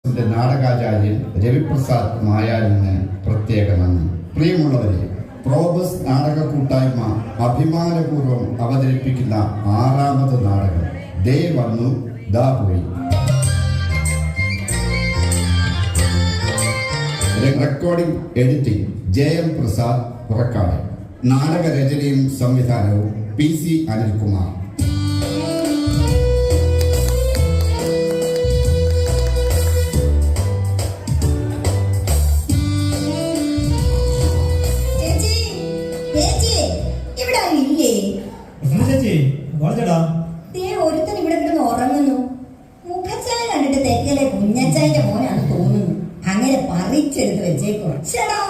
നാടകാചാര്യൻ രവിപ്രസാദ് മായാലിന് പ്രത്യേക നന്ദി. പ്രിയമുള്ളവരെ, പ്രോബസ് നാടക കൂട്ടായ്മ അഭിമാനപൂർവ്വം അവതരിപ്പിക്കുന്ന 6ാമത് നാടകം ദേ വന്നു ദാ പോയി. Recording editing JM Prasad Purakkad. നാടകരചനയും സംവിധാനവും PC അനിൽകുമാർ. ഒരുത്തൻ ഇവിടെ കിടന്ന് ഉറങ്ങുന്നു. മുഖച്ചായ കണ്ടിട്ട് തെക്കലെ കുഞ്ഞച്ചായന്റെ മോനാണ് തോന്നുന്നു. അങ്ങനെ പറിച്ചെടുത്ത് വെച്ചേക്കോ. ചേടാ,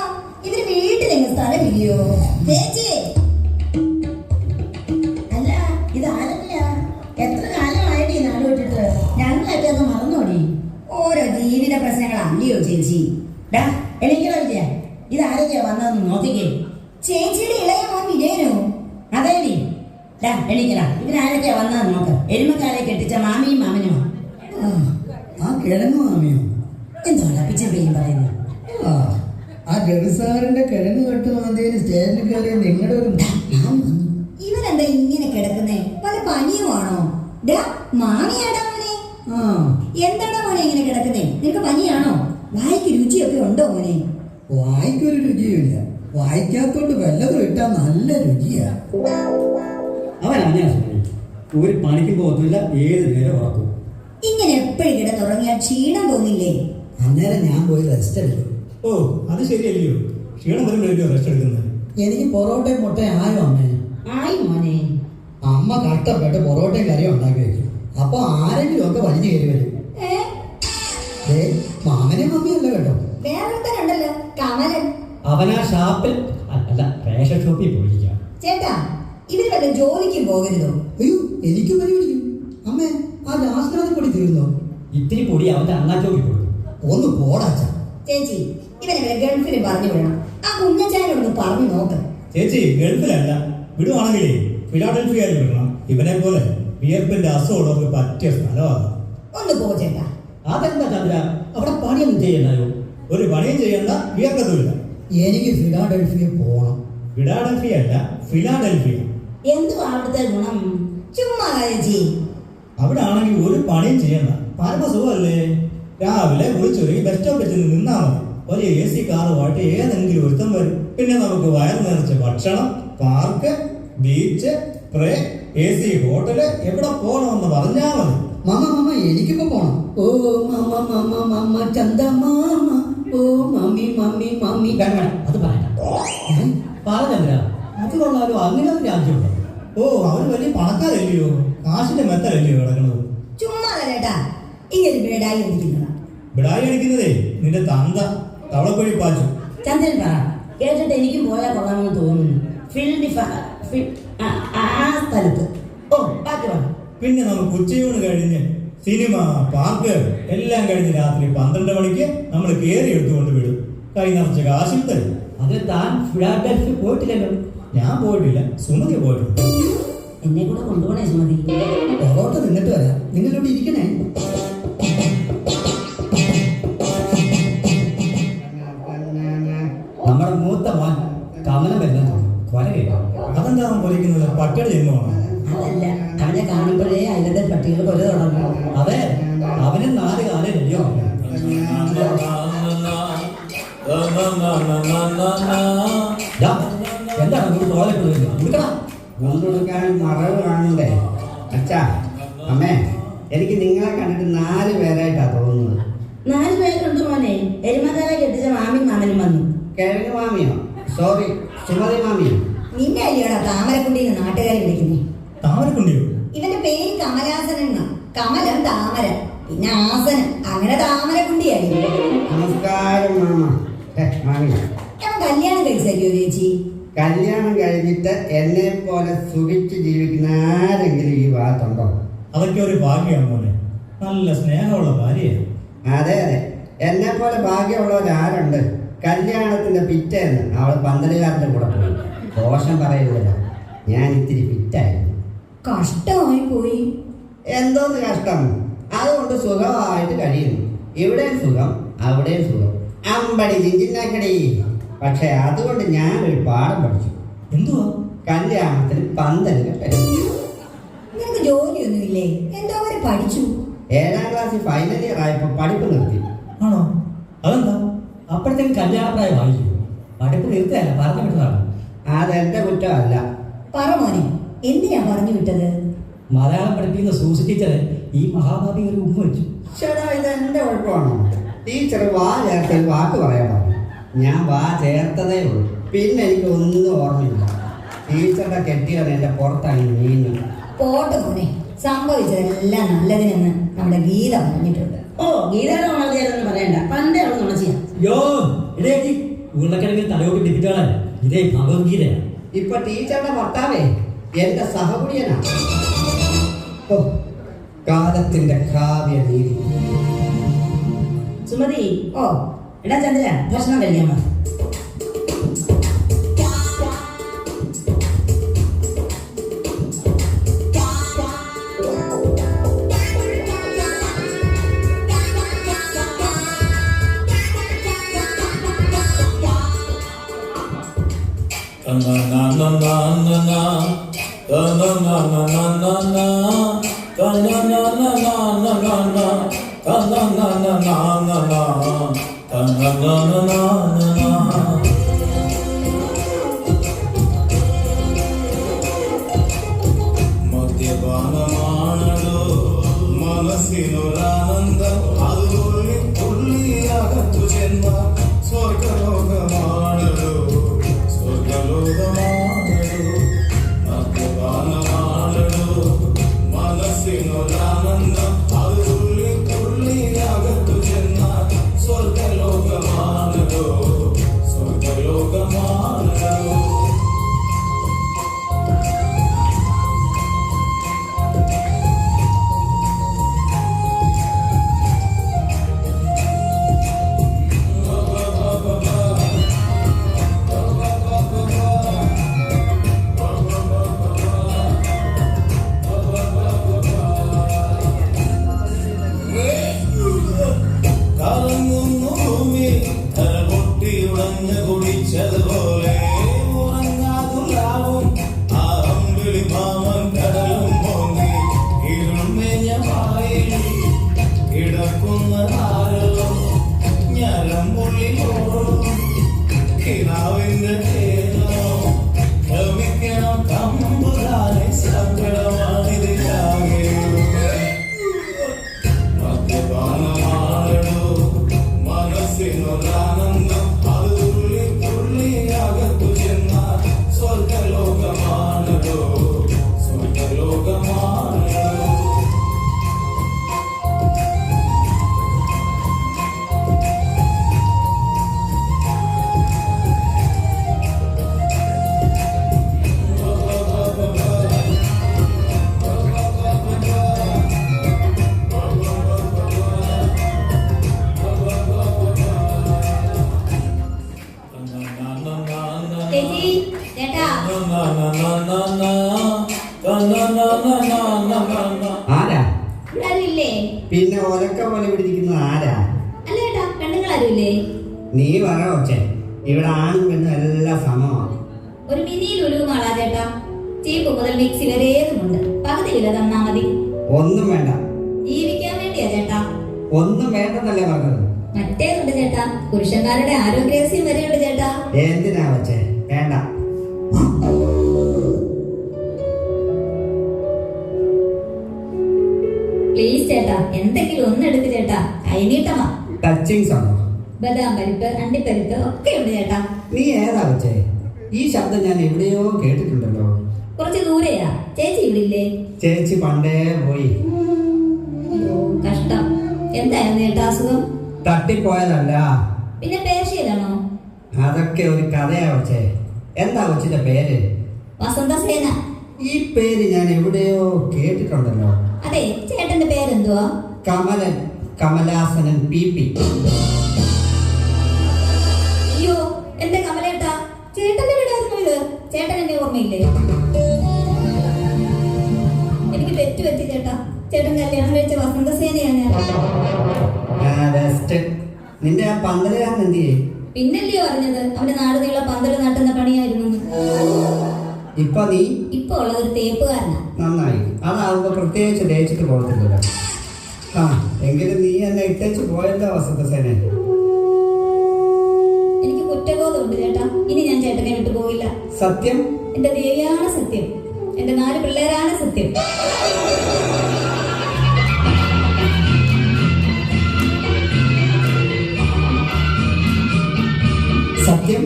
ഇതിന് വീട്ടിലെങ്ങും സ്ഥലമില്ലയോ? ചേച്ചി, അല്ല ഇത് ആരല്ല? എത്ര കാലമായിട്ട് ഈ നാട് വിട്ടിട്ട്? ഞങ്ങളൊക്കെ അത് മറന്നോടി. ഓരോ ജീവിത പ്രശ്നങ്ങളല്ലയോ ചേച്ചി? എനിക്കോ ഇല്ല, ഇത് ആരൊക്കെയാ വന്നതെന്ന് നോക്കിക്കേ. ചേച്ചിയുടെ ഇളയ മോൻ വിജയനോ? അതേടി. എണീക്കടാ, ഇവരാരൊക്കെയാ വന്നതെന്ന് നോക്ക്. എരുമക്കാലെ കെട്ടിച്ച മാമിയും മാമനുമോ? ആ കിഴങ്ങു മാമിയോ? എന്താണ് പിച്ചമ്പയും പറയുന്നത്? ആ ഗവിസാറിന്റെ കിഴങ്ങ് കെട്ടുമാന്തേന് സ്റ്റേജിൽ കയറിയ നിങ്ങളുടെ ഒരു ഇവനെന്താ ഇങ്ങനെ കിടക്കുന്നേ? പല പനിയുമാണോ? മാമിയാടാ മോനെ. എന്താടാ മോനെ ഇങ്ങനെ കിടക്കുന്നേ? നിനക്ക് പനിയാണോ? വായിക്ക് രുചിയൊക്കെ ഉണ്ടോ മോനെ? വായിക്കൊരു രുചിയുമില്ല. വായിക്കാത്തോണ്ട് വല്ലതും ഇട്ടാ നല്ല രുചിയാ. അവനാ ഒരു പണിക്കും പോകത്തില്ല, ഏത് നേരം ഉറക്കും. ഇങ്ങനെ എപ്പോഴും കിടന്നുറങ്ങിയാൽ ക്ഷീണം തോന്നില്ലേ? അന്നേരം ഞാൻ പോയി റെസ്റ്റ് എടുക്കും. ഓ, അത് ശരിയല്ലയോ? ക്ഷീണം വരുമ്പോഴേക്കോ റെസ്റ്റ് എടുക്കുന്നത്. എനിക്ക് പൊറോട്ടയും മുട്ടയും ആയോ അമ്മേ? ആയി മോനെ. അമ്മ കഷ്ടപ്പെട്ട് പൊറോട്ടയും കറിയും ഉണ്ടാക്കി വെക്കും. അപ്പൊ ആരെങ്കിലും ഒക്കെ വലിഞ്ഞു കയറി വരും. മാമനെ മമ്മിയല്ല കേട്ടോ, വേറൊരുത്തനുണ്ടല്ലോ, കമലൻ. അവനാ ഷാപ്പിൽ അല്ല, റേഷൻ ഷോപ്പിൽ പോയിരിക്കാം. ചേട്ടാ, ഇവര് വല്ല ജോലിക്കും പോകരുതോ? അയ്യോ, എനിക്ക് പനി പിടിക്കും. അമ്മേ, ആ രാഷ്ട്രീയ പൊടി തീർന്നോ? ഇത്തിരി പൊടി അവന്റെ അണ്ണാച്ചോക്കി കൊടുക്കും. ഒന്ന് പോടാച്ച. ചേച്ചി, ഇവനെ ഗൾഫിൽ പറഞ്ഞു വിടണം. ആ കുഞ്ഞച്ചാനോടൊന്ന് പറഞ്ഞു നോക്ക്. ചേച്ചി, ഗൾഫിലല്ല, വിടുവാണെങ്കിലേ ഫിലാഡൽഫിയയിൽ വിടണം. ഇവനെ പോലെ വിയർപ്പിന്റെ അസുഖമുള്ളവർക്ക് പറ്റിയ സ്ഥലമാണ്. ഒന്ന് പോ ചേട്ടാ. അതെന്താ ചന്ദ്ര, അവിടെ പണിയൊന്നും ചെയ്യണ്ടായോ? ഒരു പണിയും ചെയ്യണ്ട, വിയർക്കത്തുമില്ല. എനിക്ക് ഫിലാഡൽഫിയ പോണം. ഫിലാഡൽഫിയ അല്ല, ഫിലാഡൽഫിയ. എന്തുവാ അവിടുത്തെ ഗുണം? ചുമ്മാ ചേച്ചി. അവിടെ ആണെങ്കിൽ ഒരു പണിയും ചെയ്യണ്ട, പരമസുഖമല്ലേ. രാവിലെ കുളിച്ചൊരുങ്ങി ബസ് സ്റ്റോപ്പിൽ ചെന്ന് നിന്നാ മതി. ഒരു AC കാറുമായിട്ട് ഏതെങ്കിലും ഒരുത്തം വരും. പിന്നെ നമുക്ക് വയറ് നിറച്ച ഭക്ഷണം, park, beach, spray, AC hotel, എവിടെ പോകണമെന്ന് പറഞ്ഞാ മതി. മമ്മ എനിക്കിപ്പോ പോണം. ഓ മമ്മ ചന്ത മാമ, ഓ മമ്മി മമ്മി മമ്മി. അത് പറഞ്ഞ അത് കൊള്ളാലോ. അങ്ങനെ ഒരു രാജ്യമുണ്ടോ? ഓ, അവര് വലിയ പണക്കാരല്ലയോ, കാശിന്റെ മെത്തലല്ലയോ കിടക്കുന്നത്. ചുമ്മാ ചേട്ടാ, ഇങ്ങനെ ബേഡായി ഇരിക്കുന്നതാ. ബിടായി അടിക്കുന്നതേ നിന്റെ തന്ത തവളക്കൊഴി പാച്ചു. ചന്ദ്രൻ പറ, കേട്ടിട്ട് എനിക്കും പോയാൽ കൊള്ളാമെന്ന് തോന്നുന്നു. ആ സ്ഥലത്ത്. ഓ, ബാക്കി പറ. പിന്നെ നമുക്ക് ഉച്ചയൂണ് കഴിഞ്ഞ് സിനിമ, പാർക്ക് എല്ലാം കഴിഞ്ഞ് രാത്രി 12 മണിക്ക് നമ്മൾ കയറി എടുത്തുകൊണ്ട് വിടും. കൈ നിറച്ച കാശിൽ തരും. അത് താൻ ഫിലാഡൽഫി പോയിട്ടില്ലല്ലോ? ഞാൻ പോയിട്ടില്ല, സുമതി പോയിട്ടുണ്ട്. എന്നെ കൂടെ കൊണ്ടുപോണേ സുമതി. പൊറോട്ട നിന്നിട്ട് വരാം, നിങ്ങളിവിടെ ഇരിക്കണേ. നമ്മുടെ മൂത്ത മോൻ കമലം വരുന്ന കൊല കേട്ടോ. അതെന്താ അവൻ പൊലിക്കുന്നത്? പട്ടിയുടെ ജന്മമാണ്. അതല്ല, അവനെ കാണുമ്പോഴേ അതിലത്തെ പട്ടികൾ കൊല തുടങ്ങും. അതെ, അവന് 4 കാലല്ലോ. എന്താണ് കൊണ്ടുകൊടുക്കാൻ മറവ് കാണണ്ടേ? അച്ഛാ, അമ്മേ, എനിക്ക് നിങ്ങളെ കണ്ടിട്ട് 4 പേരായിട്ടാ തോന്നുന്നത്. 4 പേരുണ്ട് മോനെ. എരുമക്കാലെ കെട്ടിച്ച മാമിയും മാമനും വന്നു. കിഴങ്ങ് മാമിയോ? സോറി, സുമതി മാമിയോ? നിന്റെ അല്ലയോടാ താമരക്കുണ്ടിന്ന് നാട്ടുകാരെ വിളിക്കുന്നു. താമരക്കുണ്ടിയോ? ഇവന്റെ പേര് കമലാസനൻ എന്നാ. കമലം താമര, പിന്നെ ആസനം, അങ്ങനെ താമരക്കുണ്ടിയായി. നമസ്കാരം മാമ. മാമി, ഞാൻ കല്യാണം കഴിച്ചോ ചേച്ചി? കല്യാണം കഴിഞ്ഞിട്ട് എന്നെ പോലെ സുഖിച്ച് ജീവിക്കുന്ന ആരെങ്കിലും ഈ ഭാഗത്തുണ്ടോ? അതൊക്കെ ഒരു ഭാഗ്യമാണ് മോനെ. നല്ല സ്നേഹമുള്ള ഭാര്യയാണ്. അതെ അതെ, എന്നെ പോലെ ഭാഗ്യമുള്ളവരാരുണ്ട്? കല്യാണത്തിന്റെ പിറ്റേന്ന് അവൾ പന്തലുകാരന്റെ കൂടെ പോയി. ദോഷം പറയരുതല്ല, ഞാൻ ഇത്തിരി ഫിറ്റായിരുന്നു. കഷ്ടമായി പോയി. എന്തോന്ന് കഷ്ടം? അതുകൊണ്ട് സുഖമായിട്ട് കഴിയുന്നു. ഇവിടെയും സുഖം അവിടെയും സുഖം, അമ്പടി ജിഞ്ചിനാക്കടി. പക്ഷെ അതുകൊണ്ട് ഞാനൊരു പാഠം പഠിച്ചു. എന്തുവാ? കല്യാണത്തിന് പന്തൽ കെട്ടരുത്. നിനക്ക് ജോലിയൊന്നുമില്ലേ? എന്തോ വരെ പഠിച്ചു? 7ാം ക്ലാസ്സിൽ ഫൈനൽ ഇയർ ആയപ്പോൾ പഠിപ്പ് നിർത്തി. ആണോ? അതെന്താ? അപ്പോഴത്തേക്കും കല്യാണപ്രായമായില്ലേ? പഠിപ്പ് നിർത്തുകയല്ല, പറഞ്ഞു വിട്ടതാണ്. അതെന്റെ കുറ്റമല്ല. പറ മോനെ, എന്തിനാ പറഞ്ഞു വിട്ടത്? മലയാളം പഠിപ്പിക്കുന്ന സൂസി ടീച്ചറെ ഈ മഹാഭാവി ഒരു ഉമ്മ വെച്ചു. ചേട്ടാ, ഇത് എന്റെ കുഴപ്പമാണോ? ടീച്ചർ വാ ചേർത്ത ഒരു വാക്ക് പറയാൻ പറഞ്ഞു. ഞാൻ വാ ചേർത്തതേ ഉള്ളൂ. പിന്നെ എനിക്ക് ഒന്നും ഓർമ്മയില്ല. ടീച്ചറുടെ കെട്ടിയത് എന്റെ പുറത്തായി നീങ്ങി. പോട്ടെ മോനെ, സംഭവിച്ചതെല്ലാം നല്ലതിനെന്ന് നമ്മുടെ ഗീത പറഞ്ഞിട്ടുണ്ട്. ഓ, ഗീതയുടെ ഉണർച്ചയെന്ന് പറയണ്ട, പണ്ടേ അവൾ നുണച്ചിയാ. യോ ഇടേക്ക് ഉരുളക്കിഴങ്ങിൽ തലയോട്ട് ഡിപ്പിറ്റാളെ ഇതേ ഭഗവത്ഗീതയാണ്. ഇപ്പൊ ടീച്ചറുടെ ഭർത്താവേ എന്റെ സഹകുടിയനാ. ഓ, കാലത്തിന്റെ കാവ്യ നീതി. സുമതി, ഓ എടാ ചന്ദ്ര, ഭക്ഷണം കഴിക്കാൻ വാ. മദ്യപാനമാണോ മനസ്സിനൊരാനന്ദം, അത് തുള്ളിയകത്തു ചെന്ന സ്വർഗലോകമാണോ, സ്വർഗലോകമാണോ. മദ്യപാനമാണോ മനസ്സിനൊരാനന്ദം, അത് തുള്ളിയകത്തു ചെന്ന സ്വർഗലോകമാണോ, സ്വർഗലോകമാണോ. കറങ്ങുന്നു ഭൂമി കരപൊട്ടിയുടഞ്ഞ കുടിച്ചതുപോലെ, ഉറങ്ങാതുണ്ടാവും ആ അമ്പിളി മാമൻ കടലും പൊങ്ങി ഇരുൾമെഞ്ഞമായി കിടക്കുന്നതാരോ ഞരമ്പുള്ളിലോടും കിനാവിന്റെ തേനോ. ക്ഷമിക്കണം തമ്പുരാനെ, സങ്കടമാണിതിലാകെ. മദ്യപാനമാണോ മനസ്സിനൊരാനന്ദം, അത് തുള്ളിയകത്തു ചെന്ന സ്വർഗലോകമാണോ, സ്വർഗലോകമാണോ. ചേച്ചി, ചേട്ടാ, ആരാ? ഇവിടെ ആരും ഇല്ലേ? പിന്നെ ഒലക്ക പോലെ പിടിച്ചിരിക്കുന്നത് ആരാ? അല്ല ചേട്ടാ, പെണ്ണുങ്ങളാരും ഇല്ലേ? നീ പറ കൊച്ചേ, ഇവിടെ ആണും പെണ്ണും എല്ലാം സമമാണ്. ഒരു മിനി ലുലു മാളാ ചേട്ടാ. ചീപ്പ് മുതൽ മിക്സി വരെ ഏതുമുണ്ട്. പകുതി വില തന്നാ മതി. ഒന്നും വേണ്ട. ജീവിക്കാൻ വേണ്ടിയാ ചേട്ടാ. ഒന്നും വേണ്ടെന്നല്ലേ പറഞ്ഞത്? മറ്റേതുണ്ട് ചേട്ടാ, പുരുഷന്മാരുടെ ആരോഗ്യരഹസ്യം വരെയുണ്ട് ചേട്ടാ. എന്തിനാ കൊച്ചേ? വേണ്ട. പ്ലീസ് ചേട്ടാ, എന്തെങ്കിലും ഒന്നെടുക്ക് ചേട്ടാ. കൈനീട്ടമാ. ടച്ചിങ്സ് ആണോ? ബദാം പരിപ്പ്, അണ്ടിപ്പരിപ്പ് ഒക്കെ ഉണ്ട് ചേട്ടാ. നീ ഏതാ കൊച്ചേ? ഈ ശബ്ദം ഞാൻ എവിടെയോ കേട്ടിട്ടുണ്ടല്ലോ. കുറച്ച് ദൂരെയാ. ചേച്ചി ഇവിടെ ഇല്ലേ? ചേച്ചി പണ്ടേ പോയി. അയ്യോ, കഷ്ടം. എന്തായിരുന്നു ചേട്ടാ അസുഖം? തട്ടിപ്പോയതല്ല. പിന്നെ പേർഷ്യയിലാണോ? അതൊക്കെ ഒരു കഥയാ കൊച്ചേ. എന്താ കൊച്ചിന്റെ പേര്? വസന്തസേന. ഈ പേര് ഞാൻ എവിടെയോ കേട്ടിട്ടുണ്ടല്ലോ. അതെ, ചേട്ടന്റെ പേരെന്തുവാ? കമലൻ, കമലാസനൻ PP. അയ്യോ, എന്റെ കമലേട്ടാ, ചേട്ടന്റെ വീടായിരുന്നു ഇത്. ചേട്ടൻ എന്നെ ഓർമ്മയില്ലേ? എനിക്ക് തെറ്റുപറ്റി ചേട്ടാ. ചേട്ടൻ കല്യാണം കഴിച്ച വസന്തസേനയാണ് ഞാൻ. നിന്റെ ആ പന്തലുകാരൻ എന്ത് ചെയ്യേ? പിന്നല്ലയോ അറിഞ്ഞത് അവന്റെ നാട് നീള പന്തല് നട്ടുന്ന പണിയായിരുന്നു. ഇപ്പൊ നീ ഇപ്പൊ ഉള്ളതൊരു തേപ്പുകാരനാ. നന്നായി. അതാവുമ്പോ പ്രത്യേകിച്ച് തേച്ചിട്ട് പോകത്തില്ലല്ലോ. ആ എങ്കിലും നീ എന്നെ ഇട്ടേച്ച് പോയല്ലോ വസന്തസേനെ. എനിക്ക് കുറ്റബോധമുണ്ട് ചേട്ടാ. ഇനി ഞാൻ ചേട്ടനെ വിട്ടു പോയില്ല. സത്യം? എന്റെ ദേവിയാണ് സത്യം. എന്റെ 4 പിള്ളേരാണ് സത്യം. സത്യം?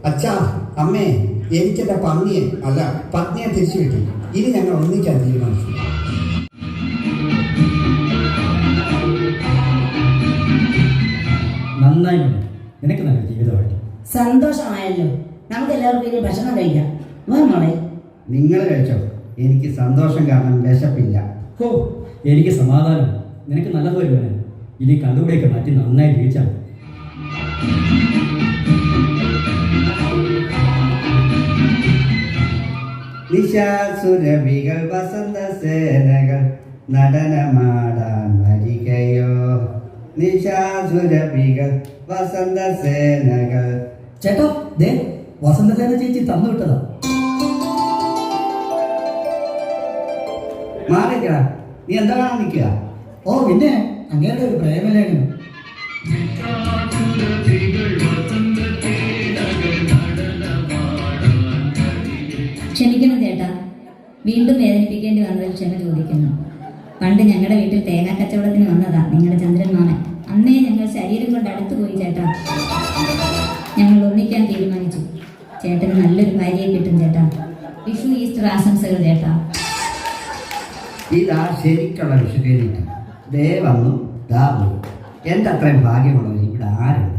അച്ഛാ, അമ്മേ, എനിക്കെന്റെ പന്നിയെ അല്ല പത്നിയെ തിരിച്ചു കിട്ടി. ഇനി ഞങ്ങൾ ഒന്നിക്കാൻ തീരുമാനിച്ചു. നന്നായി മോനെ, നിനക്ക് നല്ല ജീവിതമായിട്ട്. സന്തോഷമായല്ലോ. നമുക്ക് എല്ലാവർക്കും ഇനി ഭക്ഷണം കഴിക്കാം. മോളെ നിങ്ങൾ കഴിച്ചോ. എനിക്ക് സന്തോഷം കാരണം വിശപ്പില്ല. ഓ, എനിക്ക് സമാധാനം. നിനക്ക് നല്ലതുപോലെ മോനെ. ഇനി കണ്ടുകൂടെയൊക്കെ മാറ്റി നന്നായി ജീവിച്ചാൽ നിശാസുരഭികൾ വസന്തസേനകൾ നടനമാടാൻ വരികയോ. നിശാസുരഭികൾ വസന്തസേനകൾ. ചേട്ടാ, ദേ വസന്തസേന ചേച്ചി തന്നു വിട്ടതാ. മാറിക്കടാ, നീ എന്താ കാണാൻ നിൽക്കുക? ഓ പിന്നെ അങ്ങയുടെ ഒരു പ്രേമലേഖനം. ക്ഷമിക്കണം ചേട്ടാ. വീണ്ടും വേദനിപ്പിക്കേണ്ടി വന്നതിൽ ക്ഷമ ചോദിക്കുന്നു. പണ്ട് ഞങ്ങളുടെ വീട്ടിൽ തേങ്ങാ കച്ചവടത്തിന് വന്നതാ നിങ്ങളുടെ ചന്ദ്രൻ മാമൻ. അന്നേ ഞങ്ങൾ ശരീരം കൊണ്ട് അടുത്തുപോയി ചേട്ടാ. ഞങ്ങൾ ഒന്നിക്കാൻ തീരുമാനിച്ചു. ചേട്ടന് നല്ലൊരു ഭാര്യയെ കിട്ടും ചേട്ടാ. വിഷു ഈസ്റ്റർ ആശംസകൾ ചേട്ടാ. ഇതാ ശരിക്കുള്ള വിഷുക്കേറിയിട്ട് ദേ വന്നു ദാ പോയി. എൻ്റെ അത്രയും ഭാഗ്യമുള്ളവർ ഇവിടെ ആരുണ്ട്?